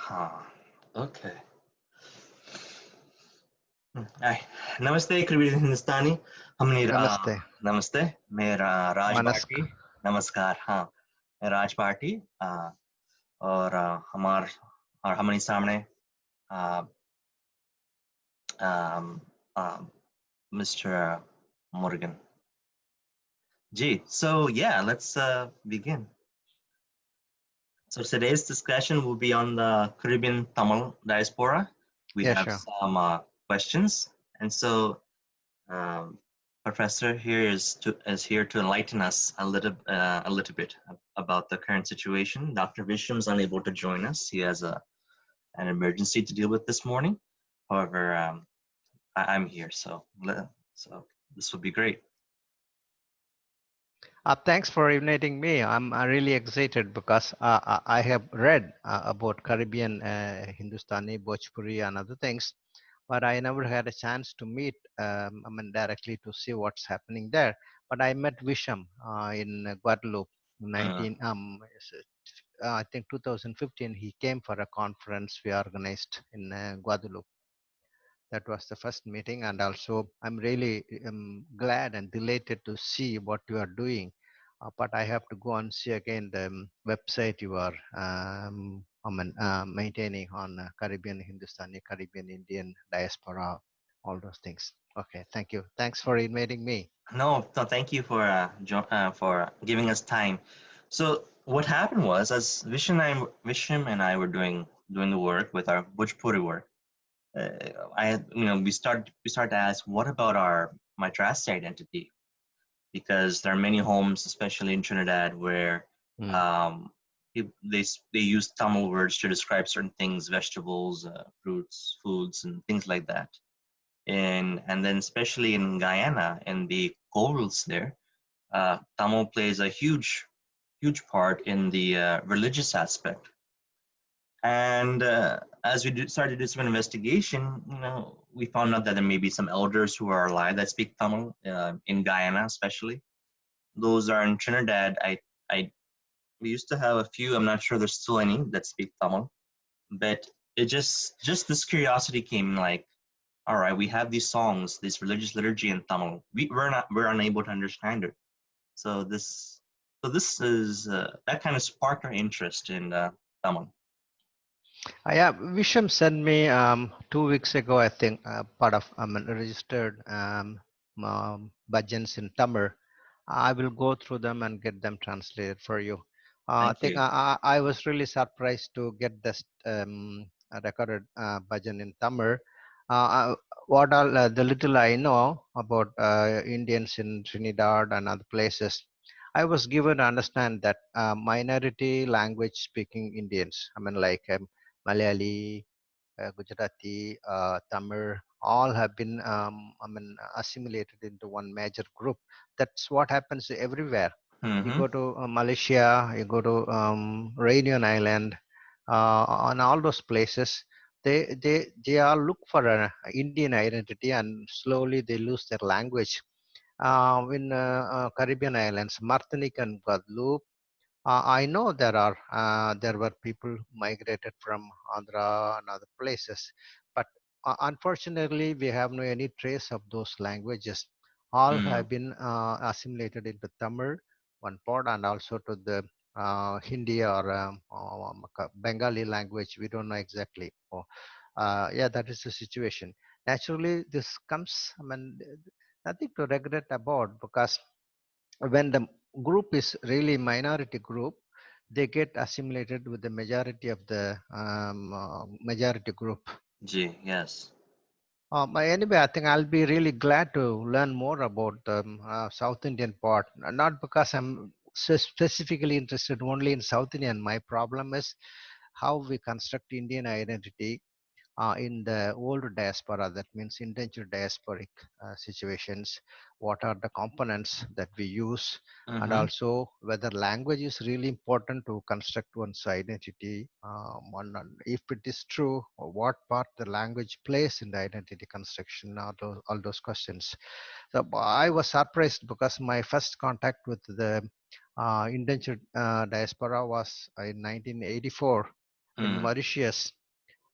हाँ, okay. हाय, नमस्ते Caribbean हिंदुस्तानी। हमने Namaste. नमस्ते, मैं राज भाटी। Manask. नमस्कार, हाँ, मैं राज भाटी। और हमारे सामने आ, आ, Mr. Morgan. Gee, so yeah, let's begin. So today's discussion will be on the Caribbean Tamil Diaspora. We Yeah, have sure. some questions, and so um, Professor here is here to enlighten us a little bit about the current situation. Dr. Visham is unable to join us; he has an emergency to deal with this morning. However, I'm here, so this will be great. Thanks for inviting me. I'm really excited because I have read about Caribbean Hindustani, Bhojpuri, and other things, but I never had a chance to meet, directly to see what's happening there. But I met Visham in Guadeloupe, Uh, 19, I think 2015. He came for a conference we organized in Guadeloupe. That was the first meeting, and also I'm really glad and delighted to see what you are doing. But I have to go and see again the website you are maintaining on Caribbean Hindustani, Caribbean Indian diaspora, all those things. Okay, thank you. Thanks for inviting me. no, thank you for giving us time. So what happened was, as Visham and I were doing the work with our Bhojpuri work, uh, we started to ask, what about our Madras identity? Because there are many homes, especially in Trinidad, where Mm. um, they use Tamil words to describe certain things, vegetables, fruits, foods, and things like that. And then especially in Guyana and the corals there, Tamil plays a huge part in the religious aspect. And as we started to do some investigation, we found out that there may be some elders who are alive that speak Tamil in Guyana, especially. Those are in Trinidad. I we used to have a few. I'm not sure there's still any that speak Tamil, but it just this curiosity came like, all right, we have these songs, this religious liturgy in Tamil. We're unable to understand it. So this is that kind of sparked our interest in Tamil. Yeah, Visham sent me 2 weeks ago, I think, part of registered bhajans in Tamil. I will go through them and get them translated for you. I Thank think you. I was really surprised to get this recorded bhajan in Tamil. What all the little I know about Indians in Trinidad and other places, I was given to understand that minority language speaking Indians, like Malayali, Gujarati, Tamil, all have been, assimilated into one major group. That's what happens everywhere. You Mm-hmm. go to Malaysia, you go to Reunion Island, on all those places, they all look for an Indian identity, and slowly they lose their language. In Caribbean islands, Martinique and Guadeloupe, I know there were people migrated from Andhra and other places, but unfortunately, we have no any trace of those languages. All Mm. have been assimilated into Tamil, one part, and also to the Hindi or Bengali language. We don't know exactly. Yeah, that is the situation. Naturally, this comes. Nothing to regret about, because when the group is really minority group, they get assimilated with the majority of the majority group. Gee, yes. But anyway, I think I'll be really glad to learn more about the South Indian part. Not because I'm specifically interested only in South Indian. My problem is how we construct Indian identity in the old diaspora, that means indentured diasporic situations. What are the components that we use, and Mm-hmm. also whether language is really important to construct one's identity. If it is true, what part the language plays in the identity construction, all those questions. So I was surprised because my first contact with the indentured diaspora was in 1984. in Mm, Mauritius.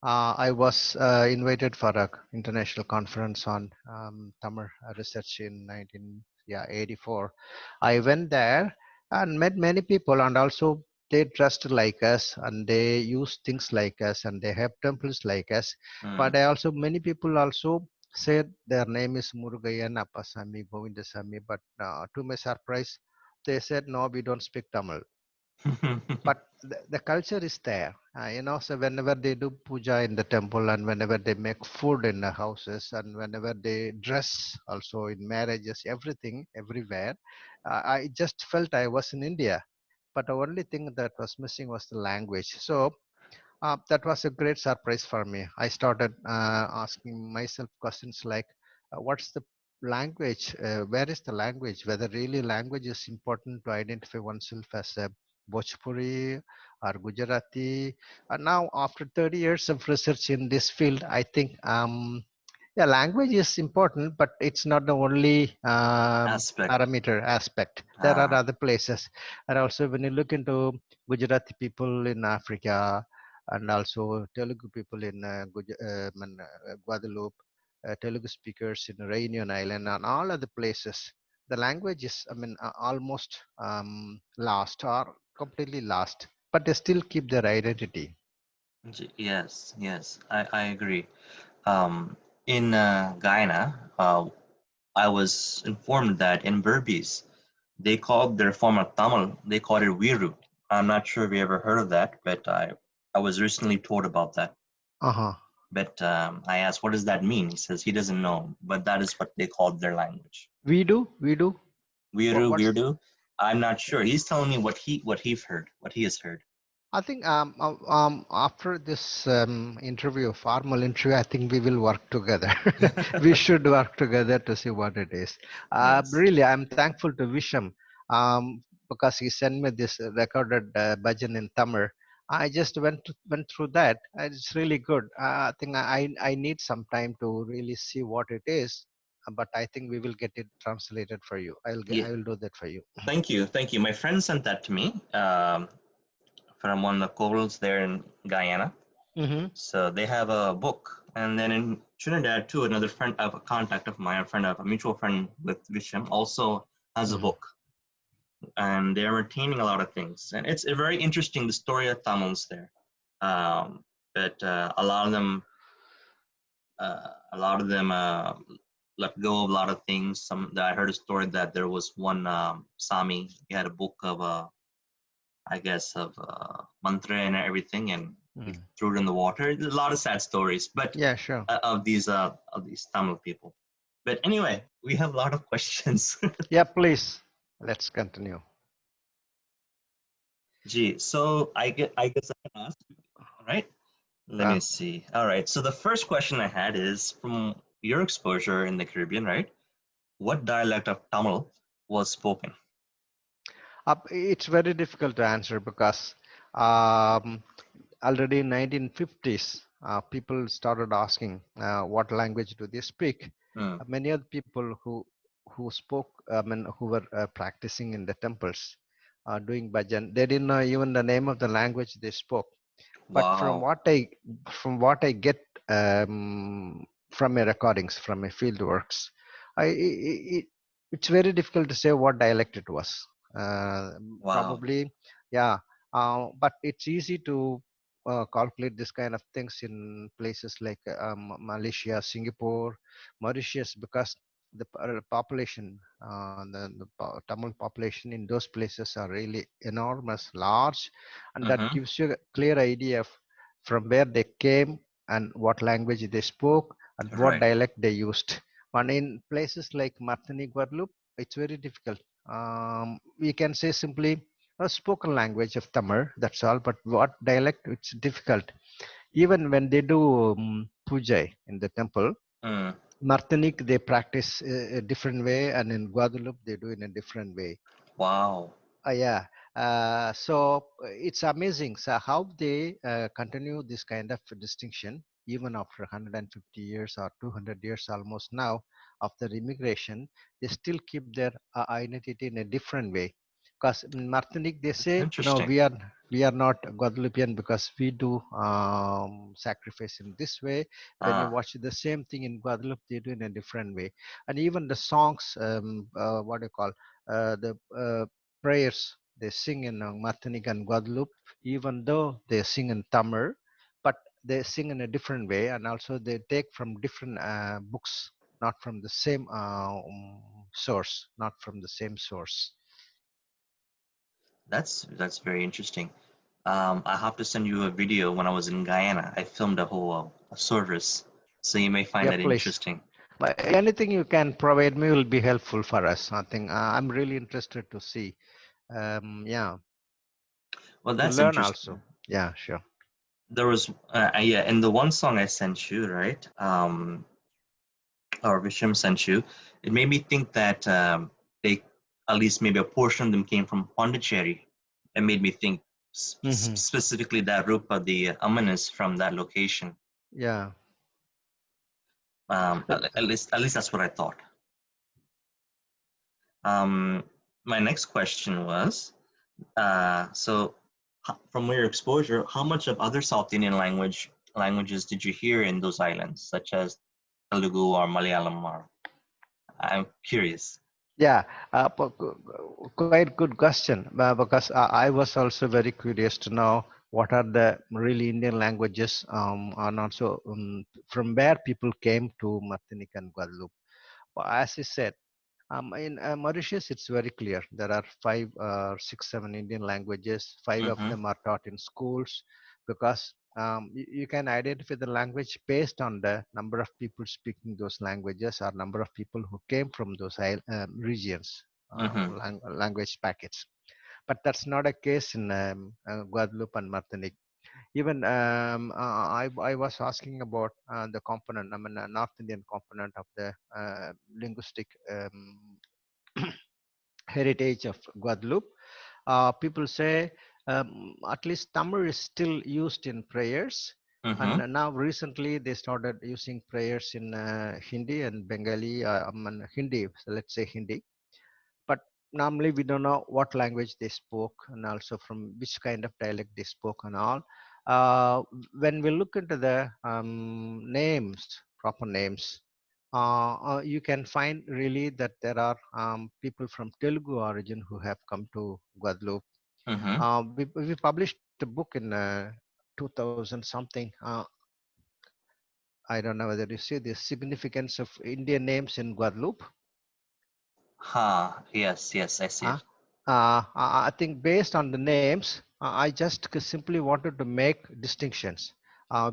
I was invited for a international conference on Tamil research in 1984. I went there and met many people, and also they dressed like us, and they use things like us, and they have temples like us. mm. But I also many people also said their name is Murugaiyan, Appasamy, Govindasamy, but to my surprise, they said no, we don't speak Tamil, but the culture is there, so whenever they do puja in the temple, and whenever they make food in the houses, and whenever they dress also in marriages, everything everywhere, I just felt I was in India. But the only thing that was missing was the language. So that was a great surprise for me. I started asking myself questions like, what's the language? Where is the language? Whether really language is important to identify oneself as a Bhojpuri or Gujarati. And now, after 30 years of research in this field, I think yeah, language is important, but it's not the only Aspect. parameter aspect. There are Ah, other places, and also when you look into Gujarati people in Africa, and also Telugu people in Guadeloupe, Telugu speakers in Reunion Island, and all other places. The language is, I mean, almost lost or completely lost, but they still keep their identity. yes, yes, I agree. In Guyana, I was informed that in Berbice, they called their form of Tamil, they called it Viru. I'm not sure if you ever heard of that, but I was recently told about that. Uh huh. But I asked, what does that mean? He says he doesn't know, but that is what they called their language. We do. Viru, What's Virdu. I'm not sure. He's telling me what he has heard. I think after this interview, formal interview, I think we will work together. We should work together to see what it is. Yes. Really, I'm thankful to Visham because he sent me this recorded bhajan in Tamil. I just went through that. And it's really good. I think I need some time to really see what it is, but I think we will get it translated for you. Yeah. I will do that for you. Thank you. Thank you. My friend sent that to me from one of the corals there in Guyana. Mm-hmm. So they have a book. And then in Trinidad, too, another friend of a contact of mine, a friend of a mutual friend with Visham, also has a Mm-hmm. book. And they're retaining a lot of things. And it's a very interesting, the story of Tamils there. Um, but a lot of them let go of a lot of things. Some I heard a story that there was one Sami. He had a book of I guess of mantra and everything, and he Mm. threw it in the water. There's a lot of sad stories, but Yeah, sure. of these Tamil people. But anyway, we have a lot of questions. Yeah, please. Let's continue. Gee, so I guess I can ask. All right. Let Uh, me see. All right. So the first question I had is from your exposure in the Caribbean, right? What dialect of Tamil was spoken? it's very difficult to answer because um, already in 1950s, people started asking what language do they speak. Hmm. Many other people who spoke, I mean, who were practicing in the temples, doing bhajan, they didn't know even the name of the language they spoke. But Wow. from what I get from my recordings, from my field works, it, it's very difficult to say what dialect it was. Wow. Probably, yeah. But it's easy to calculate this kind of things in places like Malaysia, Singapore, Mauritius, because the population, Tamil population in those places are really enormous, large, and that Mm-hmm. gives you a clear idea of from where they came and what language they spoke and what Right. dialect they used. And in places like Martinique, Guadeloupe, it's very difficult. We can say simply a spoken language of Tamil, that's all, but what dialect, it's difficult. Even when they do puja in the temple, Mm. Martinique, they practice a different way, and in Guadeloupe, they do in a different way. Wow. Yeah. So it's amazing. So how they continue this kind of distinction even after 150 years or 200 years almost now after immigration, they still keep their identity in a different way. Because in Martinique, they That's say, no, interesting. We are not Guadeloupean because we do sacrifice in this way. When you Ah, watch the same thing in Guadeloupe, they do in a different way. And even the songs, what do you call, the prayers they sing in Martinique and Guadeloupe, even though they sing in Tamil, but they sing in a different way, and also they take from different books, not from the same source, not from the same source. that's very interesting. I have to send you a video when I was in Guyana. I filmed a whole a service, so you may find Yeah, that please. interesting. But anything you can provide me will be helpful for us. I think I'm really interested to see. Yeah, Well, to that's learn interesting. also. Yeah, sure. There was, yeah, in the one song I sent you, right? Or Visham sent you, it made me think that they, at least maybe a portion of them came from Pondicherry. It made me think Hmm. specifically that Rupa, the Aman is from that location. Yeah. At least that's what I thought. Um, my next question was, so from your exposure, how much of other South Indian languages did you hear in those islands, such as Telugu or Malayalam? Or I'm curious. Yeah, quite good question because I was also very curious to know what are the really Indian languages and also from where people came to Martinique and Guadeloupe. As I said, in Mauritius, it's very clear. There are five, six, seven Indian languages. Five of Mm-hmm. them are taught in schools because you can identify the language based on the number of people speaking those languages or number of people who came from those regions, Mm-hmm. language packets. But that's not a case in Guadeloupe and Martinique. Even I was asking about the component, I mean, North Indian component of the linguistic heritage of Guadeloupe. People say at least Tamil is still used in prayers. Mm-hmm. And now recently they started using prayers in Hindi and Bengali, Hindi, so let's say Hindi. But normally we don't know what language they spoke and also from which kind of dialect they spoke and all. Uh, when we look into the names, proper names, you can find really that there are people from Telugu origin who have come to Guadeloupe. Mm-hmm. We published a book in 2000 something. I don't know whether you see the significance of Indian names in Guadeloupe. Yes, yes, I see Uh, it. I think based on the names, I just simply wanted to make distinctions.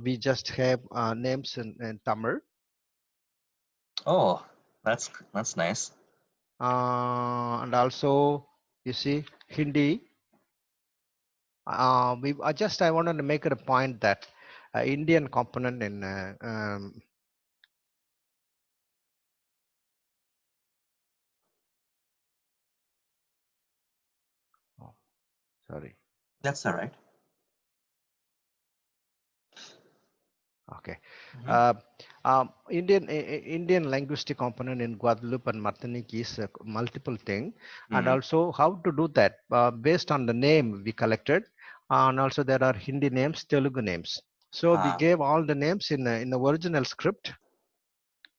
We just have names in Tamil, Oh, that's nice. and also you see Hindi. I wanted to make it a point that Indian component in oh, sorry. That's all right. Okay. Mm-hmm. Uh, Indian linguistic component in Guadeloupe and Martinique is a multiple thing, and Mm. also how to do that based on the name we collected, and also there are Hindi names, Telugu names. So we Ah, gave all the names in the original script.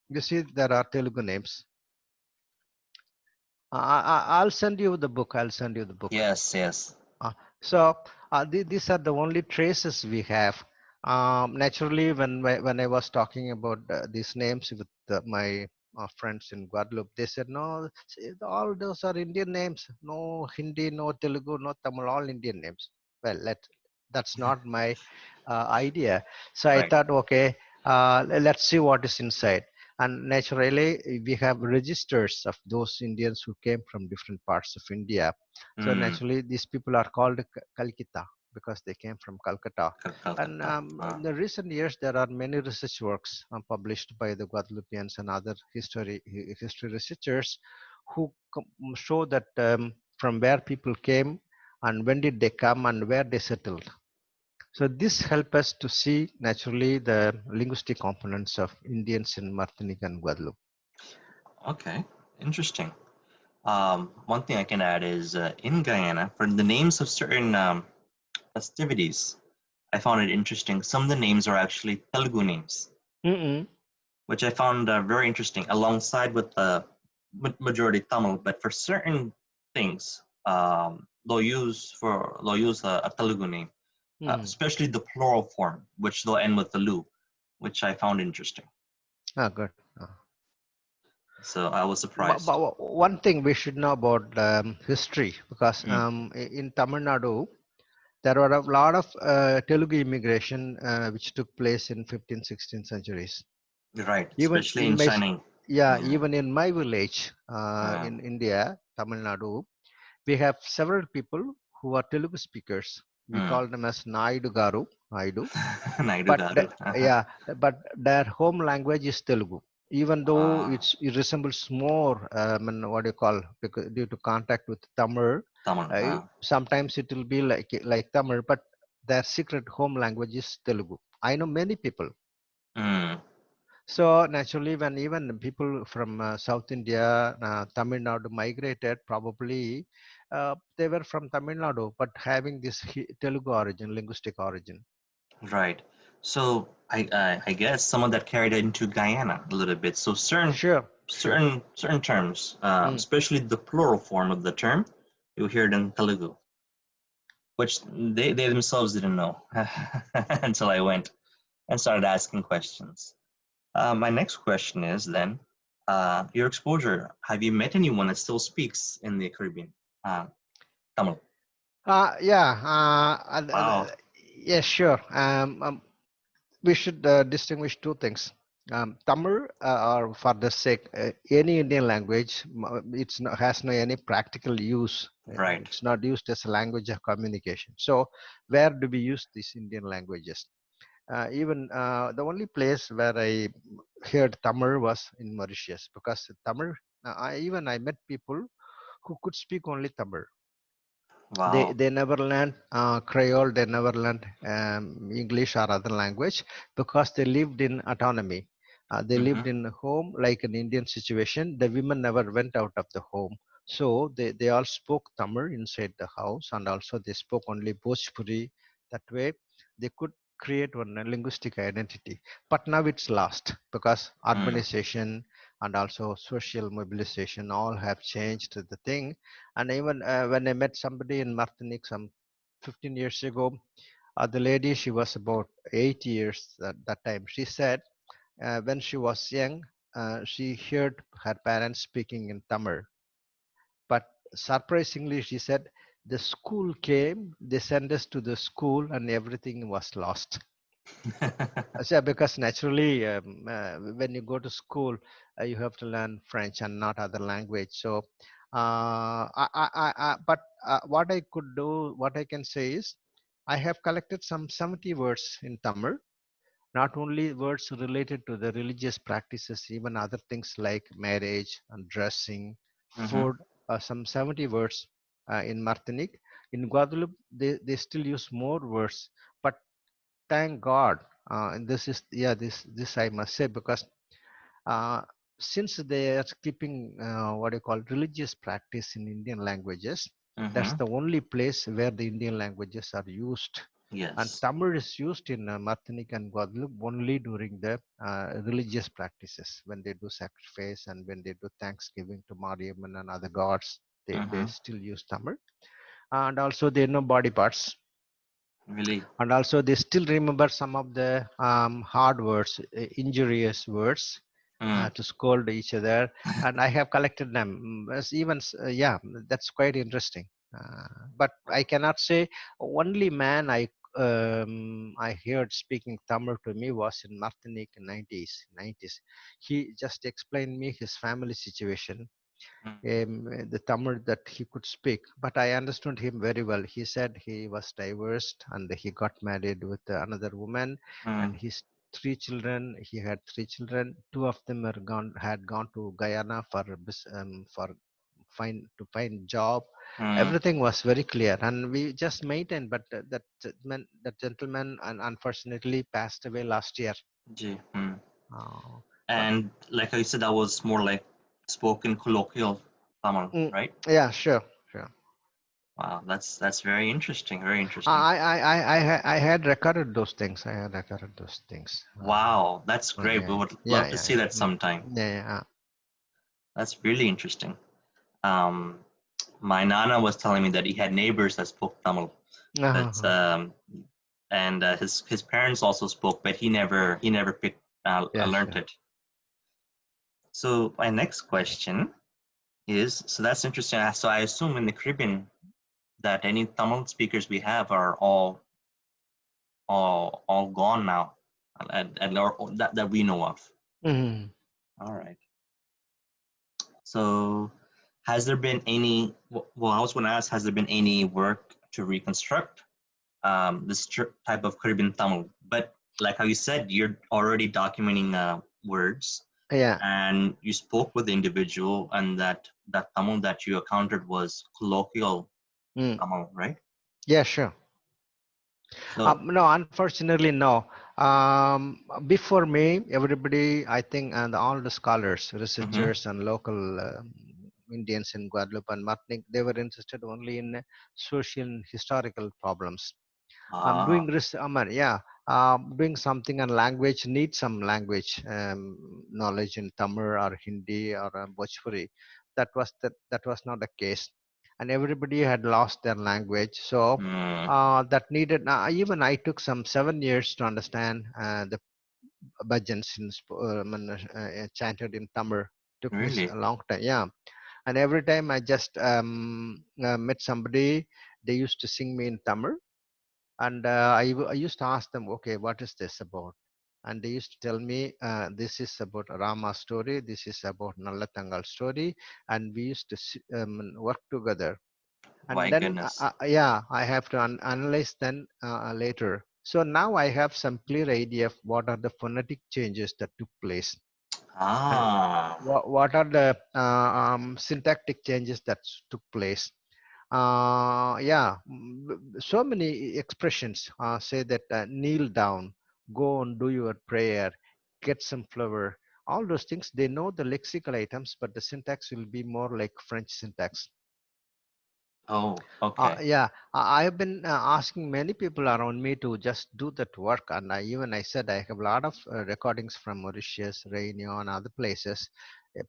You see, there are Telugu names. I'll send you the book. I'll send you the book. yes, yes. Uh, so these are the only traces we have. Naturally, when I was talking about these names with my friends in Guadeloupe, they said, "No, see, all those are Indian names. No Hindi, no Telugu, no Tamil, all Indian names." Well, that's not my idea. So I Right. thought, okay, let's see what is inside. And naturally, we have registers of those Indians who came from different parts of India. So Mm. naturally, these people are called Kalkita because they came from Calcutta. And Calcutta. in the recent years, there are many research works published by the Guadeloupeans and other history researchers who show that from where people came and when did they come and where they settled. So this helps us to see naturally the linguistic components of Indians in Martinique and Guadeloupe. Okay, interesting. One thing I can add is in Guyana, for the names of certain festivities, I found it interesting. Some of the names are actually Telugu names, Mm-mm. which I found very interesting, alongside with the majority Tamil. But for certain things, they'll use a Telugu name, Mm. especially the plural form, which they'll end with the lu, which I found interesting. Ah, good. So I was But, surprised. one thing we should know about history, because Mm, in Tamil Nadu, there were a lot of Telugu immigration which took place in 15th, 16th centuries. you're right, Even especially in in my, Shining. yeah, Yeah. even in my village Uh, in India, Tamil Nadu, we have several people who are Telugu speakers. We mm. call them as Naidu Garu, Naidu. Naidu But Garu. yeah, but their home language is Telugu. Even though Ah, it resembles more, what do you call, because due to contact with Tamil, Tamil. sometimes it will be like Tamil, but their secret home language is Telugu. I know many people. Mm, So naturally, when even people from South India, Tamil Nadu migrated, probably they were from Tamil Nadu, but having this Telugu origin, linguistic origin. right. So I guess some of that carried into Guyana a little bit. So Sure, sure. certain terms, Mm. especially the plural form of the term, you'll hear it in Telugu, which they themselves didn't know until I went and started asking questions. My next question is then, your exposure. Have you met anyone that still speaks in the Caribbean? Tamil. Yeah, Wow. yeah, sure. We should distinguish two things. Tamil, or for the sake, any Indian language, has no any practical use. Right. It's not used as a language of communication. So, where do we use these Indian languages? Even the only place where I heard Tamil was in Mauritius, because Tamil, I met people who could speak only Tamil. they Wow. they never learned Creole, they never learned English or other language, because they lived in autonomy. They Mm-hmm. lived in home like an Indian situation. The women never went out of the home, so they all spoke Tamil inside the house, and also they spoke only Bhojpuri. That way they could create one linguistic identity. But now it's lost, because Mm. urbanization and also social mobilization all have changed the thing. And even when I met somebody in Martinique some 15 years ago, the lady, she was about 8 years at that time. She said when she was young, she heard her parents speaking in Tamil. But surprisingly, she said, the school came, they sent us to the school, and everything was lost. So because naturally, when you go to school, you have to learn French and not other language. So, but what I could do, what I can say is, I have collected some 70 words in Tamil, not only words related to the religious practices, even other things like marriage and dressing, Mm-hmm. food, some 70 words in Martinique. In Guadeloupe, they still use more words, but thank God. And this is, yeah, this I must say, because uh, since they are keeping what you call religious practice in Indian languages, that's Mm-hmm. the only place where the Indian languages are used. And Yes. Tamil is used in Martinique and Guadeloupe only during the religious practices, when they do sacrifice and when they do Thanksgiving to Mariamman and other gods. They Mm-hmm. still use Tamil, and also they know body parts, Really. and also they still remember some of the hard words, injurious words, Mm. to scold each other. And I have collected them. Even yeah, that's quite interesting. But I cannot say only man I heard speaking Tamil to me was in Martinique in 90s. He just explained me his family situation, Mm. the Tamil that he could speak, but I understood him very well. He said he was divorced and he got married with another woman, and Mm. his three children. He had three children. Two of them had gone to Guyana for find job. Mm. Everything was very clear, and we just maintained. But that gentleman, unfortunately passed away last year. Gee. Mm. Uh, but And like I said, that was more like spoken colloquial Tamil, mm, right? yeah, sure, sure. Wow, that's very interesting. Very interesting. I had recorded those things. I had recorded those things. Wow, that's great. We Yeah, would yeah, love to yeah, see yeah. that sometime. Yeah, yeah. That's really interesting. Um, my nana was telling me that he had neighbors that spoke Tamil. That's Uh-huh. and his parents also spoke, but he never picked Yes, learned yeah. it. So my next question is, so that's interesting. So I assume in the Caribbean that any Tamil speakers we have are all gone now, or that we know of. Mhm. All right. So has there been any? Well, I was going to ask, has there been any work to reconstruct this type of Caribbean Tamil? But like how you said, you're already documenting words, Yeah. and you spoke with the individual, and that Tamil that you encountered was colloquial Mm. Tamil, right? Yeah, sure. So, No, unfortunately, no. Before me, everybody, I think, and all the scholars, mm-hmm. researchers, and local Indians in Guadeloupe and Martinique, they were interested only in social and historical problems. Ah, Doing yeah, doing something on language needs some language knowledge in Tamil or Hindi or Bhojpuri. That was not the case, and everybody had lost their language. So mm, that needed. Even I took some 7 years to understand the bhajans chanted in Tamil. Took me really? a long time. Yeah, and every time I just met somebody, they used to sing me in Tamil, and I used to ask them, okay, what is this about? And they used to tell me, this is about Rama's story, this is about Nallatangal story, and we used to work together. And My then, goodness. yeah, I have to analyze then later. So now I have some clear idea of what are the phonetic changes that took place, and Ah, what are the syntactic changes that took place. Yeah, so many expressions say that kneel down, go and do your prayer, get some flour. All those things, they know the lexical items, but the syntax will be more like French syntax. oh, okay. Yeah, I have been asking many people around me to just do that work, and I said I have a lot of recordings from Mauritius, Réunion, other places.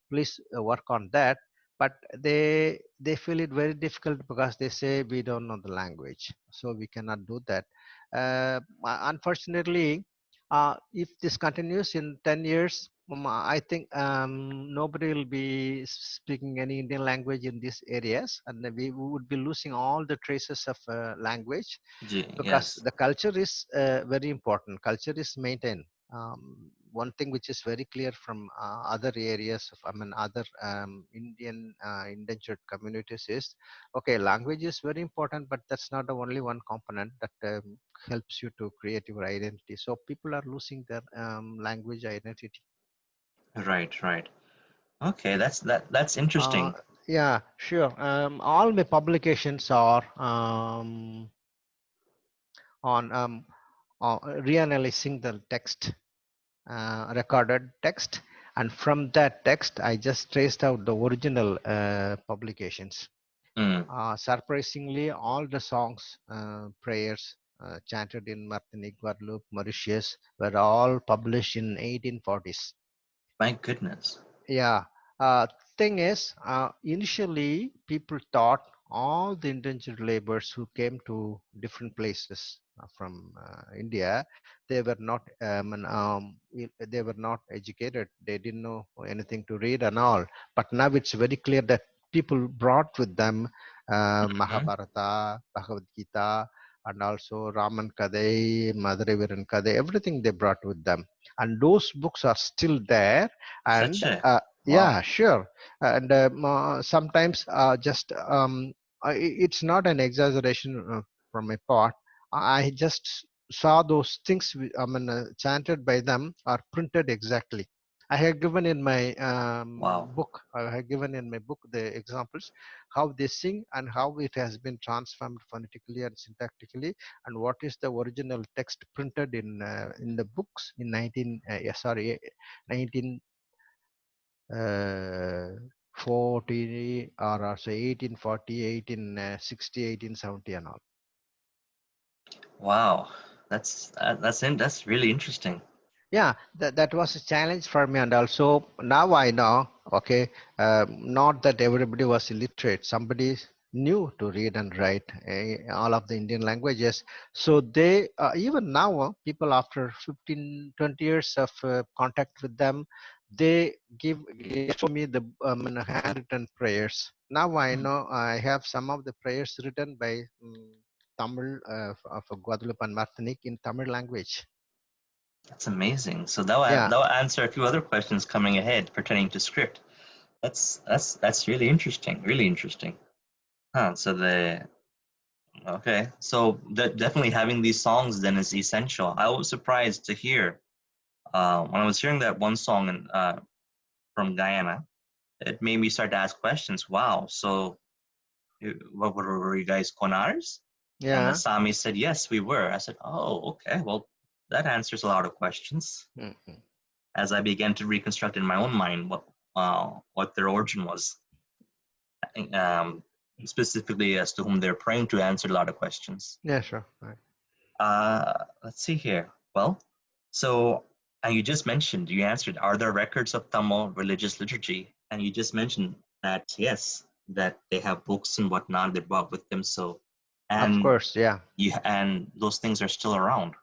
Please work on that. But they feel it very difficult because they say we don't know the language, so we cannot do that. Unfortunately, if this continues in 10 years, I think nobody will be speaking any Indian language in these areas, and we would be losing all the traces of language, because Yes, the culture is very important. Culture is maintained. One thing which is very clear from other areas of, other Indian indentured communities is, okay, language is very important, but that's not the only one component that helps you to create your identity. So people are losing their language identity. right, right. Okay, that's Uh, interesting. yeah, sure. All my publications are on reanalyzing the text, recorded text, and from that text, I just traced out the original publications. Mm, Surprisingly, all the songs, prayers chanted in Martinique, Guadeloupe, Mauritius were all published in 1840s. my goodness. Yeah. Thing is, initially people thought all the indentured laborers who came to different places from India, they were not they were not educated. They didn't know anything to read and all. But now it's very clear that people brought with them Hmm. Mahabharata, Bhagavad Gita, and also Raman Kadai, Madhareviran Kadai. Everything they brought with them, and those books are still there. Such And a yeah, wow. sure. And sometimes just it's not an exaggeration from my part. I just saw those things chanted by them are printed exactly. I have given in my Wow. book. I have given in my book the examples how they sing and how it has been transformed phonetically and syntactically, and what is the original text printed in the books in 19 yeah, sorry 19 40 or say 1840, 1860, 1870 and all. Wow, that's really interesting. Yeah, that was a challenge for me, and also now I know. Okay, not that everybody was illiterate. Somebody knew to read and write all of the Indian languages. So they even now people after 15, 20 years of contact with them, they show me the handwritten prayers. Now I Hmm, know I have some of the prayers written by Tamil of Guadeloupe and Martinique in Tamil language. that's amazing. So that Yeah. will answer a few other questions coming ahead pertaining to script. That's really interesting. Really interesting. Huh. So the okay. So definitely having these songs then is essential. I was surprised to hear when I was hearing that one song from Guyana. It made me start to ask questions. Wow. So what were you guys Konars? And the Yeah. Sami said, yes, we were. I said, oh, okay. Well, that answers a lot of questions. Mhm. As I began to reconstruct in my own mind what their origin was, um, specifically as to whom they're praying to, answered a lot of questions. Yeah, sure. Right. Let's see here. Well, so and you just mentioned you answered, are there records of Tamil religious liturgy? And you just mentioned that yes, that they have books and whatnot they brought with them. So, Of and course, yeah. and those things are still around.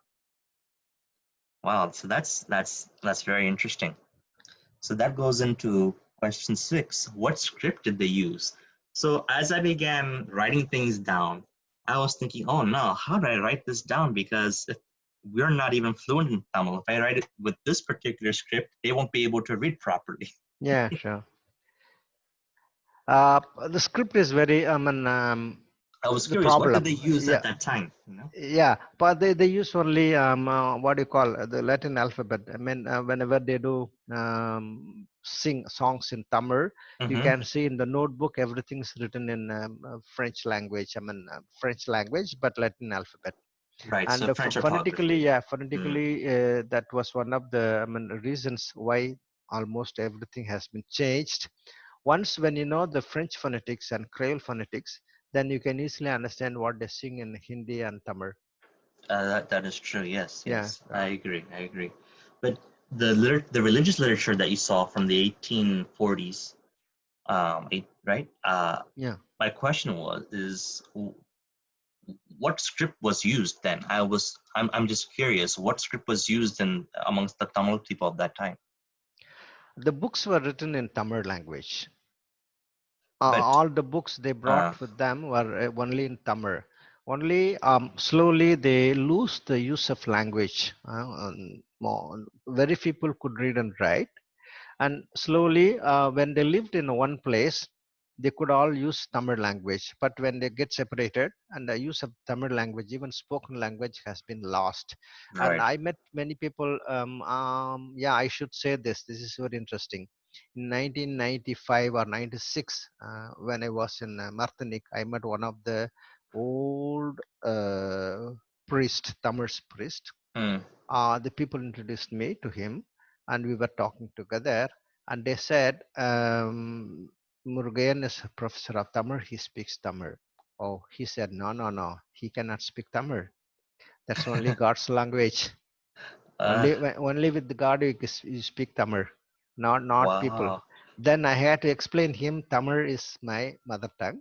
Wow. So that's very interesting. So that goes into question 6. What script did they use? So as I began writing things down, I was thinking, oh no, how do I write this down? Because if we're not even fluent in Tamil, if I write it with this particular script, they won't be able to read properly. Yeah, sure. The script is very, I was the curious, what did problem. they use at Yeah, that time? You know? yeah, but they use only what do you call the Latin alphabet. I mean, whenever they do sing songs in Tamil, you Mm-hmm. can see in the notebook everything's written in French language. I mean, French language, but Latin alphabet. Right. And So French phonetically, orthography. yeah, Mm. phonetically, that was one of the reasons why almost everything has been changed. Once when you know the French phonetics and Creole phonetics, then you can easily understand what they sing in Hindi and Tamil. That is true. Yes, Yeah, yes, I agree. I agree. But the religious literature that you saw from the 1840s, right? yeah. My question was is what script was used then? I'm just curious. What script was used in amongst the Tamil people of that time? The books were written in Tamil language. But All the books they uh, brought with them were only in Tamil. Only slowly they lose the use of language. Very few people could read and write, and slowly when they lived in one place, they could all use Tamil language. But when they get separated, and the use of Tamil language, even spoken language, has been lost. And right. I met many people. Yeah, I should say this. This is very interesting. In 1995 or 96, when I was in Martinique, I met one of the old priest, Tamil priest. Hmm. The people introduced me to him, and we were talking together. And they said, Murugayan is a professor of Tamil. He speaks Tamil. Oh, he said, no, no, no. He cannot speak Tamil. That's only God's language. uh, Only with God you speak Tamil, not people. wow. Then I had to explain him Tamil is my mother tongue,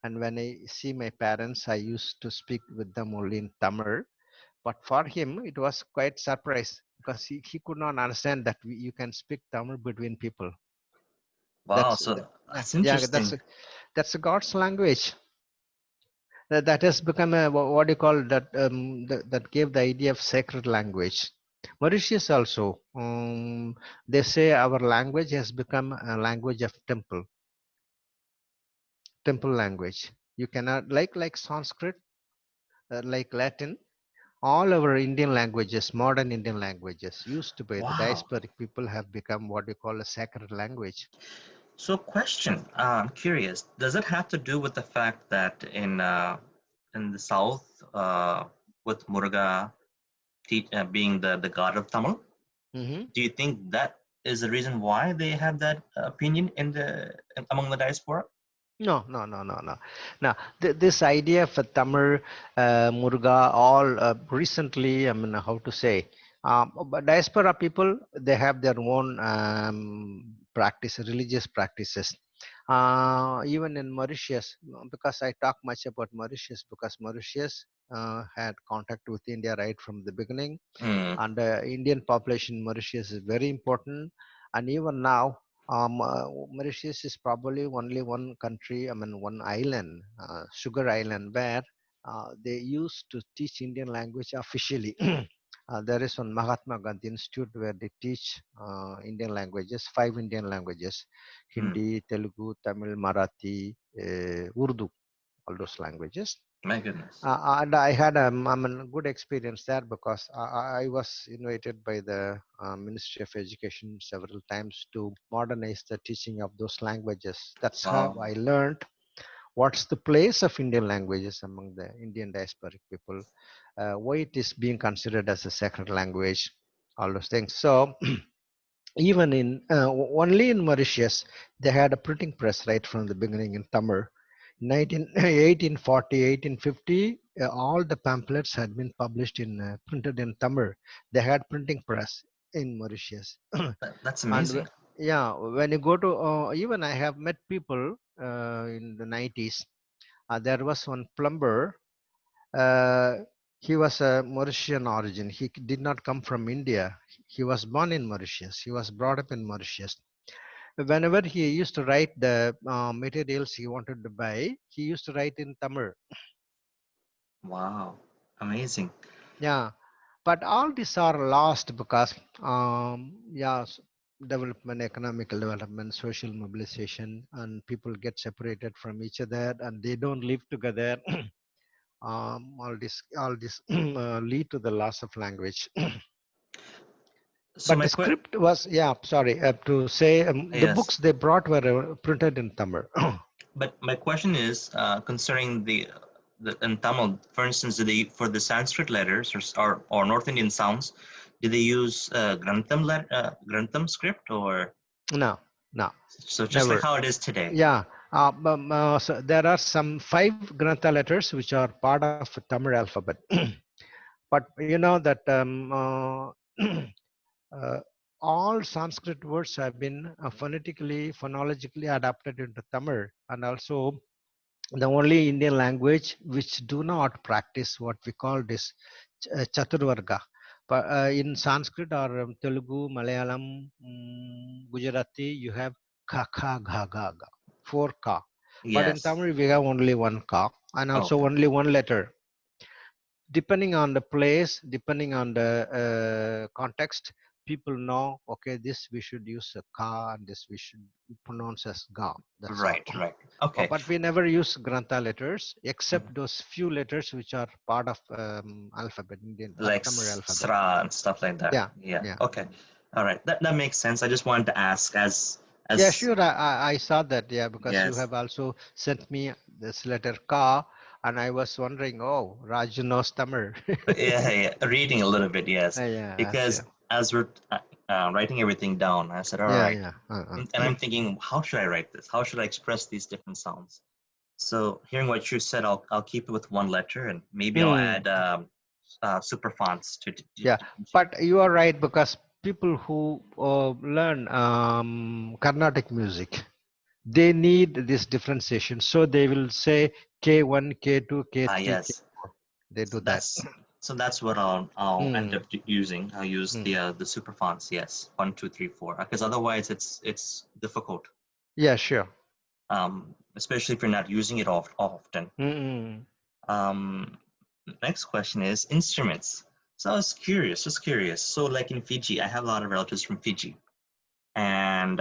and when I see my parents, I used to speak with them only in Tamil. But for him, it was quite surprise because he could not understand that you can speak Tamil between people. Wow. So Yeah, that's yeah, interesting. that's a God's language. That has become a what do you call that? That gave the idea of sacred language. Mauritius also, they say our language has become a language of temple language. You cannot like Sanskrit, like Latin. All our Indian languages, modern Indian languages, used to be the Wow. diasporic people have become what we call a sacred language. So question. I'm curious. Does it have to do with the fact that in the south, with Muruga being the god of Tamil, Hmm. do you think that is the reason why they have that opinion among the diaspora? No, no, no, no, no. Now, this idea for Tamil, Muruga, all recently, I mean, how to say, but diaspora people, they have their own practice, religious practices. Even in Mauritius, because I talk much about Mauritius, because Mauritius had contact with India right from the beginning, Mm, and the Indian population in Mauritius is very important. And even now, Mauritius is probably only one country, I mean, one island, sugar island, where they used to teach Indian language officially. There is one Mahatma Gandhi Institute where they teach Indian languages, 5 Indian languages: mm, Hindi, Telugu, Tamil, Marathi, Urdu, all those languages. my goodness. And I had I mean, good experience there, because I was invited by the Ministry of Education several times to modernize the teaching of those languages. That's how Wow. I learned what's the place of Indian languages among the Indian diasporic people, why it is being considered as a sacred language, all those things. So even in only in Mauritius, they had a printing press right from the beginning in Tamil. 1840, 1850, all the pamphlets had been published in printed in Tamil. They had printing press in Mauritius. That's And amazing. yeah, when you go to even I have met people in the 90s. There was one plumber. uh, he was a Mauritian origin. He did not come from India. He was born in Mauritius. He was brought up in Mauritius. Whenever he used to write the materials he wanted to buy, he used to write in Tamil. Wow. Amazing. Yeah, but all these are lost because, yeah, development, economical development, social mobilization, and people get separated from each other and they don't live together. All this lead to the loss of language. So But my the script was, yeah, sorry, to say, the yes, books they brought were printed in Tamil. but my question is concerning the in Tamil, for instance, do they for the Sanskrit letters or North Indian sounds, do they use Grantham script or No, no, so just like never. how it is today? Yeah, so there are some 5 Grantha letters which are part of Tamil alphabet. But you know that uh, all Sanskrit words have been phonologically adapted into Tamil, and also the only Indian language which do not practice what we call this Chaturvarga. But in Sanskrit or Telugu, Malayalam, Gujarati, you have ka, kha, gha, ga, ga, 4 ka. But in Yes. Tamil, we have only 1 ka and also Okay. only one letter. Depending on the place, depending on the context, people know, okay, this we should use a ka and this we should pronounce as ga. That's all. Right. Right. Okay. But we never use Grantha letters except those few letters which are part of alphabet, Indian Like Tamil alphabet. Sra and stuff like that. Yeah, Yeah. yeah, Okay. All right. That makes sense. I just wanted to ask yeah. as Sure, I saw that. Yeah, because you yes. have also sent me this letter ka, and I was wondering, oh, Raj knows Tamil. Yeah, yeah, reading a little bit, yes. Yeah, Because sure. as we're writing everything down, I said, all Yeah, right. yeah. And I'm thinking, how should I write this? How should I express these different sounds? So hearing what you said, I'll keep it with one letter, and maybe I'll Hmm. add super fonts to Yeah, differentiate. but you are right, because people who learn Carnatic music, they need this differentiation. So they will say K1, K2, Ah, K3, yes. K4. They So do that. that's what I'll end Mm, up using. I'll use mm. the super fonts. Yes, 1, 2, 3, 4. Because otherwise, it's difficult. Yeah, sure. Especially if you're not using it often. Mm-mm. Um, Next question is instruments. So I was curious, just curious. So like in Fiji, I have a lot of relatives from Fiji, and